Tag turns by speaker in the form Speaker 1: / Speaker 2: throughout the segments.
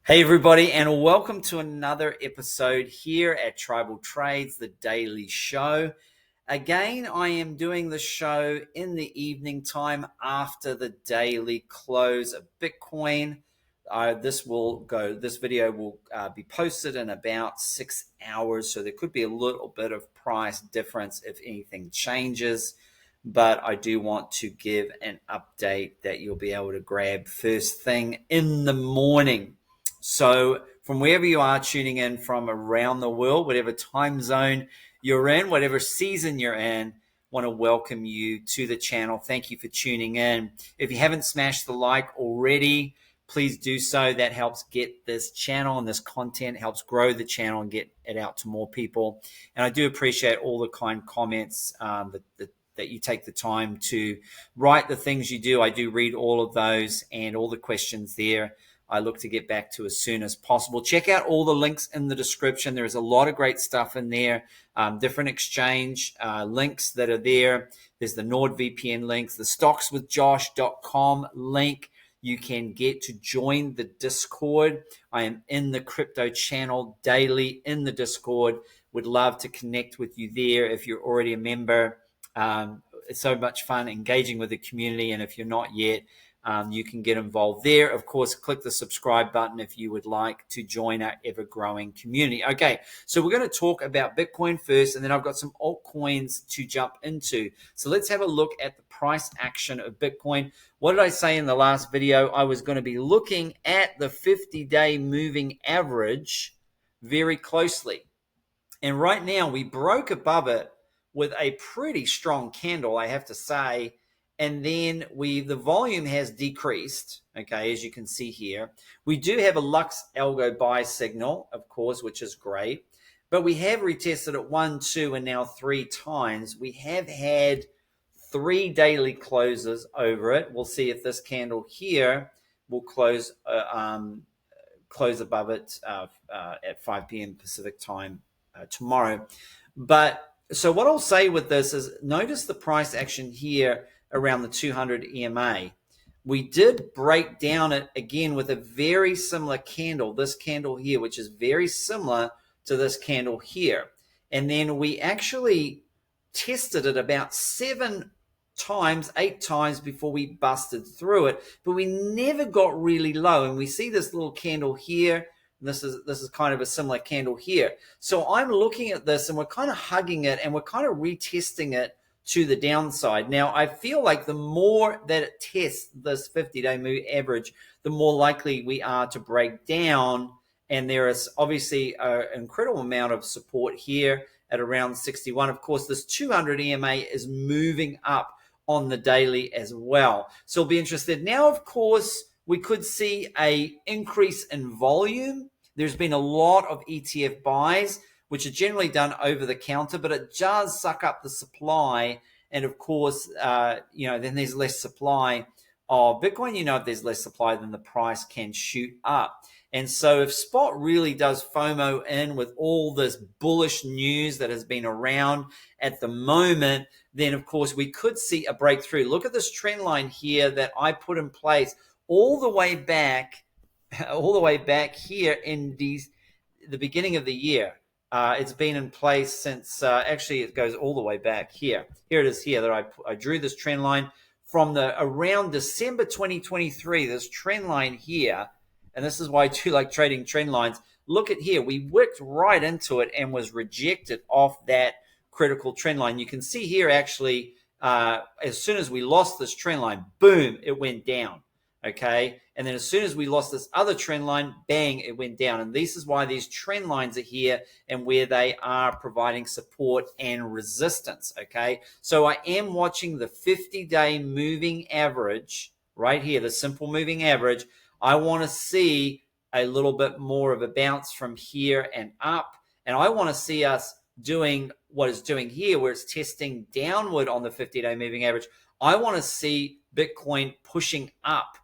Speaker 1: Hey everybody, and welcome to another episode here at Tribal Trades, the daily show. Again, I am doing the show in the evening time after the daily close of Bitcoin. This video will be posted in about 6 hours, so there could be a little bit of price difference if anything changes. But I do want to give an update that you'll be able to grab first thing in the morning. So from wherever you are tuning in from around the world, whatever time zone you're in, whatever season you're in, want to welcome you to the channel. Thank you for tuning in. If you haven't smashed the like already, please do so. That helps get this channel and this content, helps grow the channel and get it out to more people. And I do appreciate all the kind comments that you take the time to write the things you do. I do read all of those and all the questions there. I look to get back to as soon as possible. Check out all the links in the description. There is a lot of great stuff in there, different exchange links that are there. There's the NordVPN links, the stockswithjosh.com link. You can get to join the Discord. I am in the crypto channel daily in the Discord. Would love to connect with you there if you're already a member. It's so much fun engaging with the community, and if you're not yet, you can get involved there. Of course, click the subscribe button if you would like to join our ever-growing community. Okay, so we're going to talk about Bitcoin first, and then I've got some altcoins to jump into. So let's have a look at the price action of Bitcoin. What did I say in the last video? I was going to be looking at the 50-day moving average very closely. And right now, we broke above it with a pretty strong candle, I have to say. And then the volume has decreased, okay, as you can see here. We do have a Lux algo buy signal, of course, which is great. But we have retested it 1, 2, and now 3 times. We have had 3 daily closes over it. We'll see if this candle here will close above it at 5 p.m. Pacific time tomorrow. But so what I'll say with this is notice the price action here around the 200 EMA. We did break down it again with a very similar candle, this candle here, which is very similar to this candle here. And then we actually tested it about 7 times, 8 times before we busted through it, but we never got really low. And we see this little candle here. This is kind of a similar candle here. So I'm looking at this and we're kind of hugging it and we're kind of retesting it to the downside. Now, I feel like the more that it tests this 50-day move average, the more likely we are to break down. And there is obviously an incredible amount of support here at around 61. Of course, this 200 EMA is moving up on the daily as well. So we'll be interested. Now, of course, we could see an increase in volume. There's been a lot of ETF buys, which are generally done over the counter, but it does suck up the supply. And of course, then there's less supply of Bitcoin. If there's less supply, then the price can shoot up. And so if spot really does FOMO in with all this bullish news that has been around at the moment, then of course we could see a breakthrough. Look at this trend line here that I put in place all the way back here in the beginning of the year. It's been in place since, actually it goes all the way back here. Here it is here that I drew this trend line from around December 2023, this trend line here. And this is why I do like trading trend lines. Look at here, we wicked right into it and was rejected off that critical trend line. You can see here actually, as soon as we lost this trend line, boom, it went down. Okay, and then as soon as we lost this other trend line, bang, it went down. And this is why these trend lines are here and where they are providing support and resistance. Okay, so I am watching the 50-day moving average right here, the simple moving average. I want to see a little bit more of a bounce from here and up, and I want to see us doing what it's doing here, where it's testing downward on the 50-day moving average. I want to see Bitcoin pushing up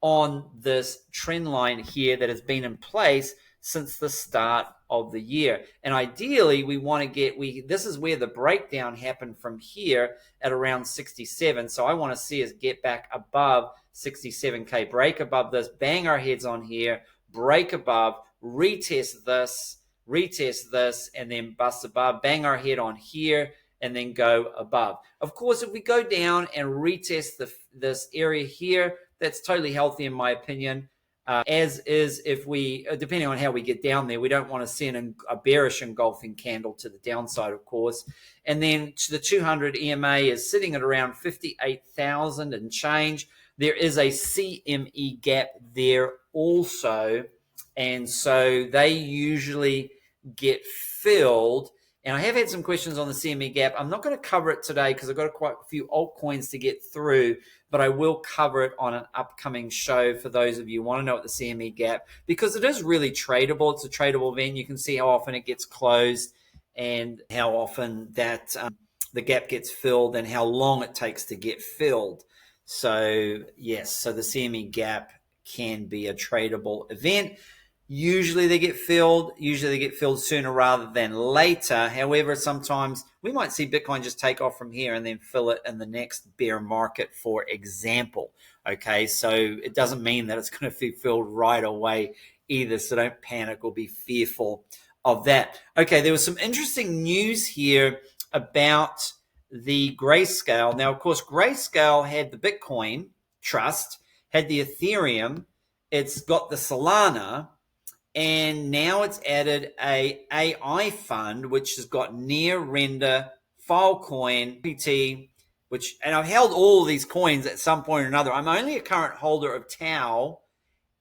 Speaker 1: on this trend line here that has been in place since the start of the year. And ideally, we want to get, this is where the breakdown happened from here at around 67. So I want to see us get back above 67K, break above this, bang our heads on here, break above, retest this, and then bust above, bang our head on here, and then go above. Of course, if we go down and retest this area here, that's totally healthy in my opinion. As is, if we, depending on how we get down there, we don't want to send a bearish engulfing candle to the downside, of course. And then to the 200 EMA is sitting at around 58,000 and change. There is a CME gap there also. And so they usually get filled. And I have had some questions on the CME gap. I'm not going to cover it today because I've got quite a few altcoins to get through, but I will cover it on an upcoming show for those of you who want to know what the CME gap, because it is really tradable. It's a tradable event. You can see how often it gets closed and how often that the gap gets filled and how long it takes to get filled. So yes, so the CME gap can be a tradable event. Usually they get filled sooner rather than later. However, sometimes we might see Bitcoin just take off from here and then fill it in the next bear market, for example. Okay, so it doesn't mean that it's going to be filled right away either, so don't panic or be fearful of that. Okay, there was some interesting news here about the Grayscale. Now, of course, Grayscale had the Bitcoin Trust, had the Ethereum, it's got the Solana, and now it's added a AI fund, which has got Near, Render, Filecoin, LPT, and I've held all of these coins at some point or another. I'm only a current holder of Tau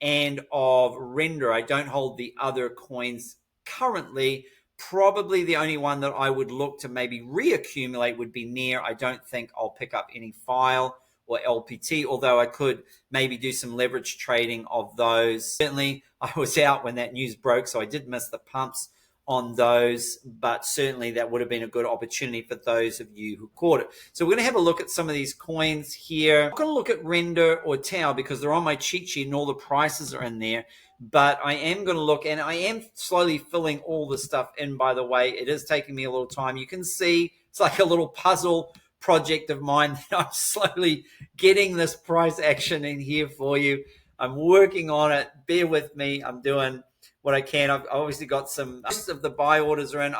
Speaker 1: and of Render. I don't hold the other coins currently. Probably the only one that I would look to maybe reaccumulate would be Near. I don't think I'll pick up any File or LPT, although I could maybe do some leverage trading of those. Certainly, I was out when that news broke, so I did miss the pumps on those, but certainly that would have been a good opportunity for those of you who caught it. So we're going to have a look at some of these coins here. I'm not going to look at Render or Tau because they're on my cheat sheet and all the prices are in there, but I am going to look, and I am slowly filling all the stuff in, by the way. It is taking me a little time. You can see it's like a little puzzle project of mine that I'm slowly getting this price action in here for you. I'm working on it. Bear with me. I'm doing what I can. I've obviously got most of the buy orders are in.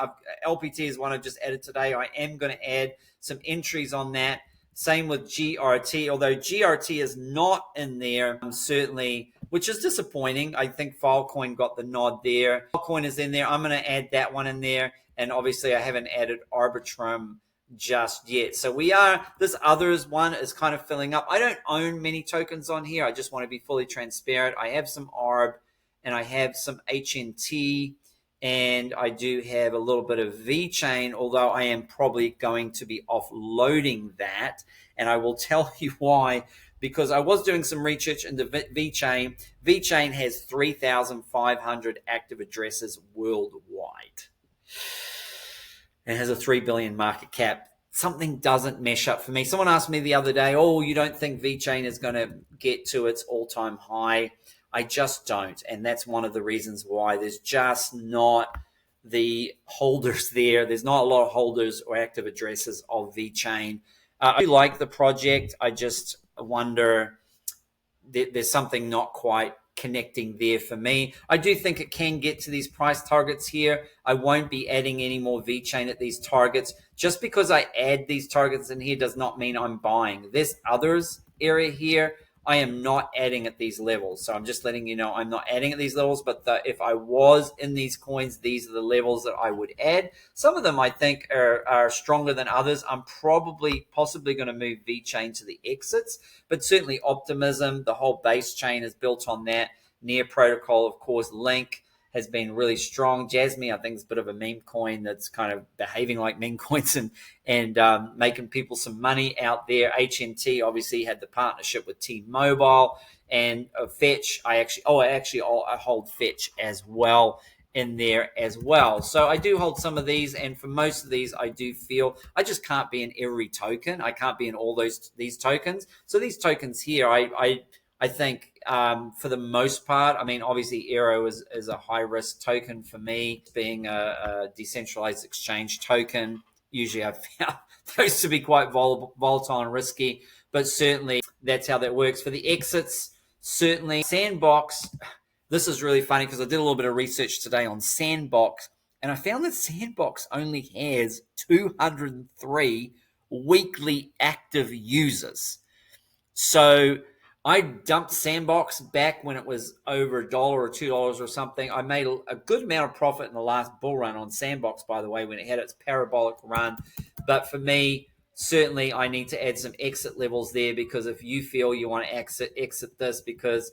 Speaker 1: LPT is one I've just added today. I am going to add some entries on that. Same with GRT, although GRT is not in there, certainly, which is disappointing. I think Filecoin got the nod there. Filecoin is in there. I'm going to add that one in there. And obviously, I haven't added Arbitrum just yet. So this others one is kind of filling up. I don't own many tokens on here. I just want to be fully transparent. I have some ARB and I have some HNT and I do have a little bit of VeChain, although I am probably going to be offloading that. And I will tell you why, because I was doing some research into VeChain. VeChain has 3,500 active addresses worldwide. It has a 3 billion market cap. Something doesn't mesh up for me. Someone asked me the other day, oh, you don't think VeChain is going to get to its all-time high? I just don't. And that's one of the reasons why there's just not the holders there. There's not a lot of holders or active addresses of VeChain. I do like the project. I just wonder there's something not quite connecting there for me. I do think it can get to these price targets here. I won't be adding any more VeChain at these targets. Just because I add these targets in here does not mean I'm buying. This others area here, I am not adding at these levels. So I'm just letting you know I'm not adding at these levels, but if I was in these coins, these are the levels that I would add. Some of them I think are stronger than others. I'm possibly going to move VeChain to the exits, but certainly Optimism, the whole base chain is built on that. Near Protocol, of course, Link has been really strong. Jasmine, I think, is a bit of a meme coin that's kind of behaving like meme coins and making people some money out there. HNT obviously had the partnership with T-Mobile and Fetch. I hold Fetch as well in there as well. So I do hold some of these, and for most of these, I do feel I just can't be in every token. I can't be in all these tokens. So these tokens here, I think for the most part, I mean, obviously Aero is a high risk token for me, being a decentralized exchange token. Usually I've found those to be quite volatile and risky, but certainly that's how that works. For the exits, certainly Sandbox, This is really funny because I did a little bit of research today on Sandbox, and I found that Sandbox only has 203 weekly active users. So I dumped Sandbox back when it was over $1 or $2 or something. I made a good amount of profit in the last bull run on Sandbox, by the way, when it had its parabolic run. But for me, certainly I need to add some exit levels there, because if you feel you want to exit this, because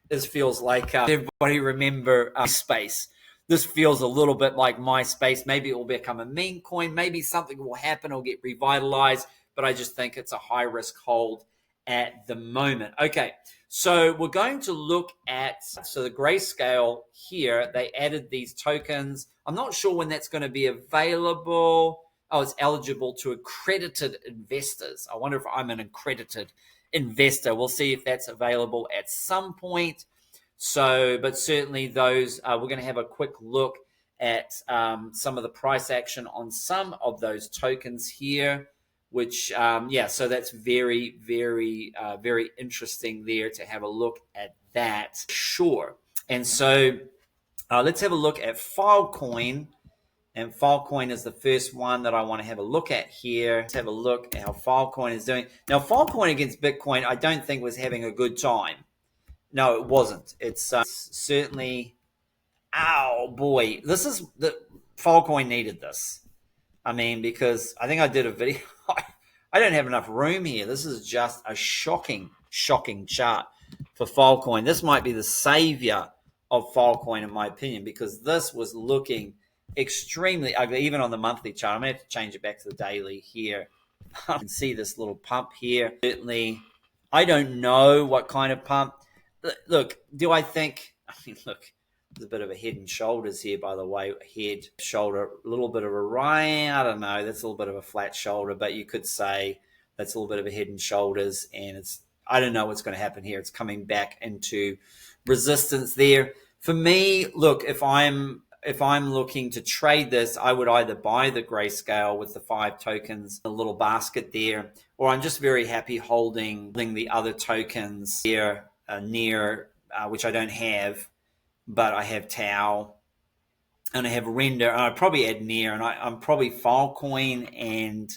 Speaker 1: this feels like everybody remember Space. This feels a little bit like MySpace. Maybe it will become a meme coin. Maybe something will happen. It'll get revitalized. But I just think it's a high risk hold at the moment. Okay, so we're going to look at, so the Grayscale here, they added these tokens. I'm not sure when that's going to be available. Oh, it's eligible to accredited investors. I wonder if I'm an accredited investor. We'll see if that's available at some point. So, but certainly those, we're going to have a quick look at some of the price action on some of those tokens here, which, so that's very, very, very interesting there to have a look at that. Sure. And so let's have a look at Filecoin. And Filecoin is the first one that I want to have a look at here. Let's have a look at how Filecoin is doing. Now, Filecoin against Bitcoin, I don't think was having a good time. No, it wasn't. It's certainly, ow, boy. This is, the Filecoin needed this. I mean, because I think I did a video. I don't have enough room here. This is just a shocking, shocking chart for Filecoin. This might be the savior of Filecoin, in my opinion, because this was looking extremely ugly, even on the monthly chart. I'm going to have to change it back to the daily here. You can see this little pump here. Certainly, I don't know what kind of pump. Look, do I think, look, there's a bit of a head and shoulders here, by the way. Head, shoulder, a little bit of a right. I don't know. That's a little bit of a flat shoulder, but you could say that's a little bit of a head and shoulders. And I don't know what's going to happen here. It's coming back into resistance there. For me, look, if I'm looking to trade this, I would either buy the Grayscale with the 5 tokens, a little basket there, or I'm just very happy holding the other tokens here near, which I don't have. But I have Tau, and I have Render, and I'd probably add Near, and I'm probably Filecoin and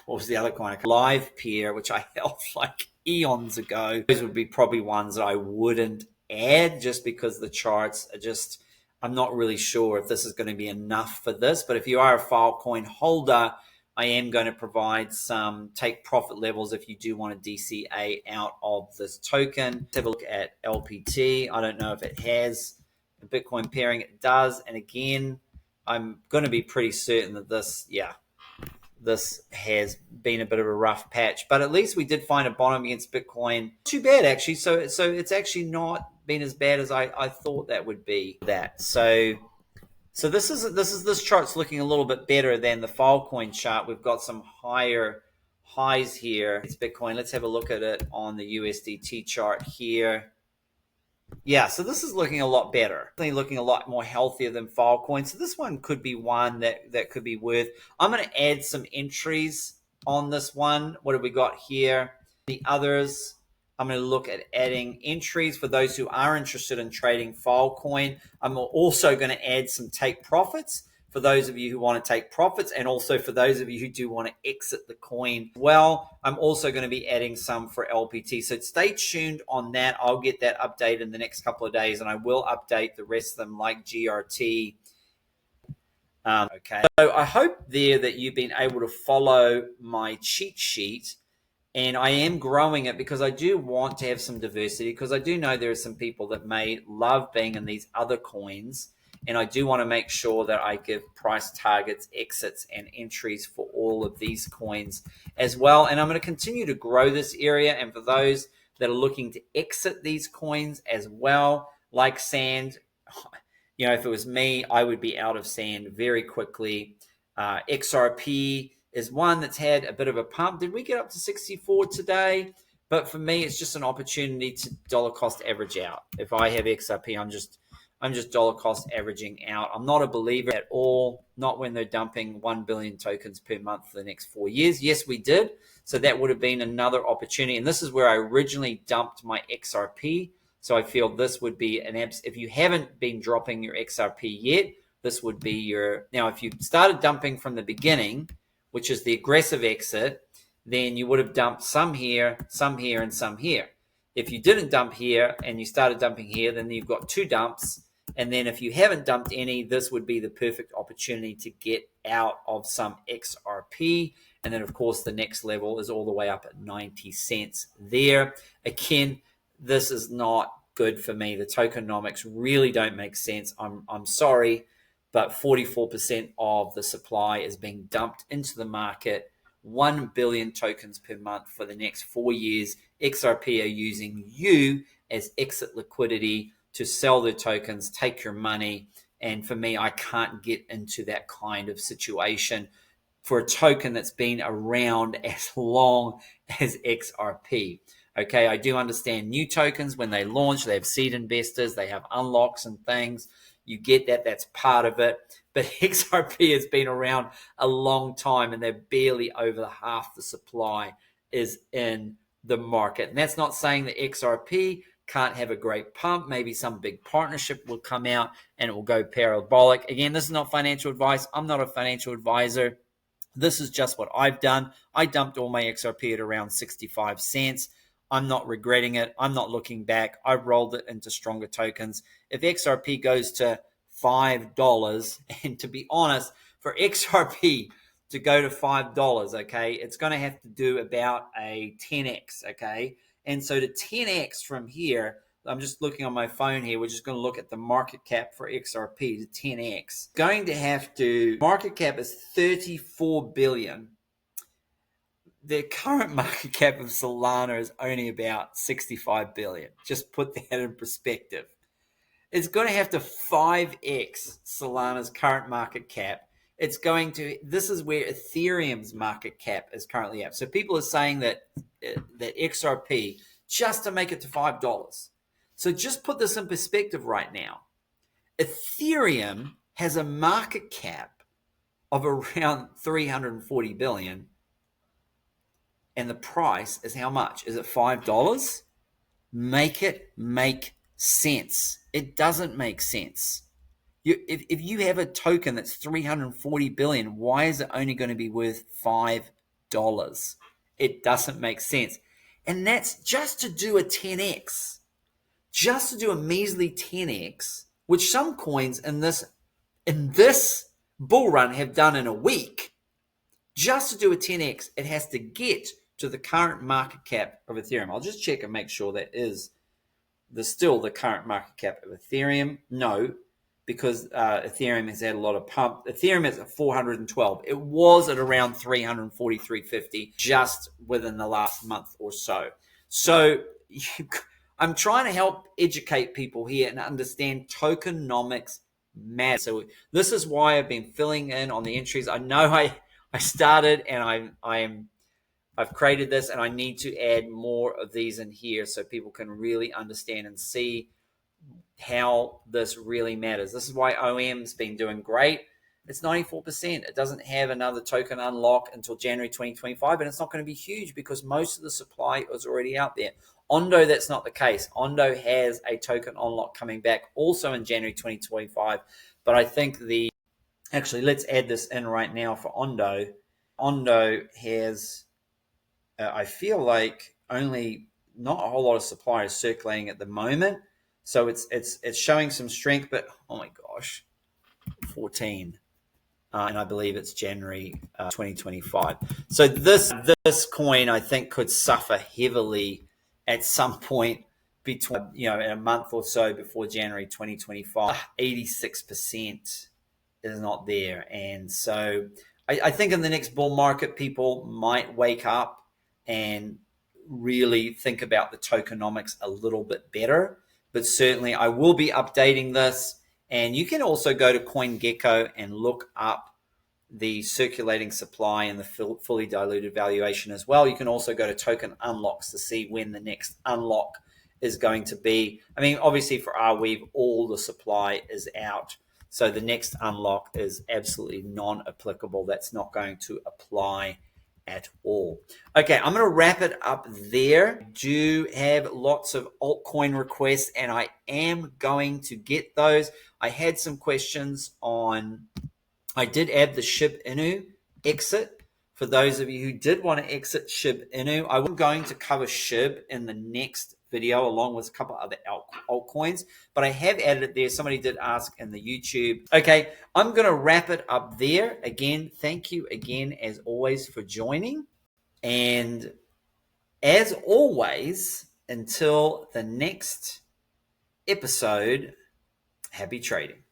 Speaker 1: what was the other coin? Live Peer, which I held like eons ago. Those would be probably ones that I wouldn't add, just because the charts are just, I'm not really sure if this is going to be enough for this. But if you are a Filecoin holder, I am going to provide some take profit levels if you do want to DCA out of this token. Let's have a look at LPT. I don't know if it has a Bitcoin pairing. It does. And again, I'm going to be pretty certain that this has been a bit of a rough patch. But at least we did find a bottom against Bitcoin. Not too bad, actually. So it's actually not been as bad as I thought that would be. So this chart's looking a little bit better than the Filecoin chart. We've got some higher highs here. It's Bitcoin. Let's have a look at it on the USDT chart here. Yeah, so this is looking a lot better. Looking a lot more healthier than Filecoin. So this one could be one that could be worth. I'm going to add some entries on this one. What have we got here? The others, I'm going to look at adding entries for those who are interested in trading Filecoin. I'm also going to add some take profits for those of you who want to take profits, and also for those of you who do want to exit the coin. Well, I'm also going to be adding some for LPT. So stay tuned on that. I'll get that update in the next couple of days, and I will update the rest of them like GRT. Okay. So I hope there that you've been able to follow my cheat sheet. And I am growing it because I do want to have some diversity, because I do know there are some people that may love being in these other coins. And I do want to make sure that I give price targets, exits, and entries for all of these coins as well. And I'm going to continue to grow this area. And for those that are looking to exit these coins as well, like Sand, if it was me, I would be out of Sand very quickly. XRP is one that's had a bit of a pump. Did we get up to 64 today? But for me, it's just an opportunity to dollar cost average out. If I have XRP, I'm I'm just dollar cost averaging out. I'm not a believer at all, not when they're dumping 1 billion tokens per month for the next 4 years. Yes, we did. So that would have been another opportunity. And this is where I originally dumped my XRP. So I feel this would be if you haven't been dropping your XRP yet, this would be your, now if you started dumping from the beginning, which is the aggressive exit, then you would have dumped some here, and some here. If you didn't dump here and you started dumping here, then you've got 2 dumps. And then if you haven't dumped any, this would be the perfect opportunity to get out of some XRP. And then, of course, the next level is all the way up at 90 cents there. Again, this is not good for me. The tokenomics really don't make sense. I'm sorry, but 44% of the supply is being dumped into the market. 1 billion tokens per month for the next 4 years. XRP are using you as exit liquidity to sell their tokens, take your money. And for me, I can't get into that kind of situation for a token that's been around as long as XRP. Okay, I do understand new tokens when they launch, they have seed investors, they have unlocks and things. You get that, that's part of it. But XRP has been around a long time and they're barely over half the supply is in the market. And that's not saying that XRP can't have a great pump. Maybe some big partnership will come out and it will go parabolic. Again, this is not financial advice. I'm not a financial advisor. This is just what I've done. I dumped all my XRP at around 65 cents. I'm not regretting it. I'm not looking back. I've rolled it into stronger tokens. If XRP goes to $5, and to be honest, for XRP to go to $5, okay, it's going to have to do about a 10x, okay? And so to 10x from here, I'm just looking on my phone here. We're just going to look at the market cap for XRP to 10x. Going to have to, market cap is 34 billion. The current market cap of Solana is only about 65 billion. Just put that in perspective. It's going to have to 5x Solana's current market cap. It's going to, this is where Ethereum's market cap is currently at. So people are saying that XRP, just to make it to $5. So just put this in perspective right now. Ethereum has a market cap of around 340 billion. And the price is how much? Is it $5? Make it make sense. It doesn't make sense. If you have a token that's 340 billion, why is it only going to be worth $5? It doesn't make sense. And that's just to do a 10x. Just to do a measly 10x, which some coins in this bull run have done in a week. Just to do a 10x, it has to get to the current market cap of Ethereum. I'll just check and make sure that is still the current market cap of Ethereum. No, because Ethereum has had a lot of pump. Ethereum is at 412. It was at around 340, 350 just within the last month or so. So I'm trying to help educate people here and understand tokenomics matter. So this is why I've been filling in on the entries. I know I started and I've created this and I need to add more of these in here so people can really understand and see how this really matters. This is why OM's been doing great. It's 94%. It doesn't have another token unlock until January 2025, and it's not going to be huge because most of the supply is already out there. Ondo, that's not the case. Ondo has a token unlock coming back also in January 2025, but I think actually, let's add this in right now for Ondo. Ondo has, I feel like, only not a whole lot of suppliers circulating at the moment. So it's showing some strength, but oh my gosh, 14. And I believe it's January 2025. So this coin, I think, could suffer heavily at some point between, in a month or so before January 2025. 86% is not there. And so I think in the next bull market, people might wake up and really think about the tokenomics a little bit better. But certainly I will be updating this. And you can also go to CoinGecko and look up the circulating supply and the fully diluted valuation as well. You can also go to token unlocks to see when the next unlock is going to be, I mean, obviously for Arweave, all the supply is out. So the next unlock is absolutely non-applicable. That's not going to apply at all. Okay, I'm going to wrap it up there. I do have lots of altcoin requests, and I am going to get those. I had some questions on, I did add the SHIB Inu exit. For those of you who did want to exit SHIB Inu, I'm going to cover SHIB in the next video along with a couple other altcoins, but I have added it there. Somebody did ask in the YouTube. Okay, I'm going to wrap it up there. Again, thank you again, as always, for joining. And as always, until the next episode, happy trading.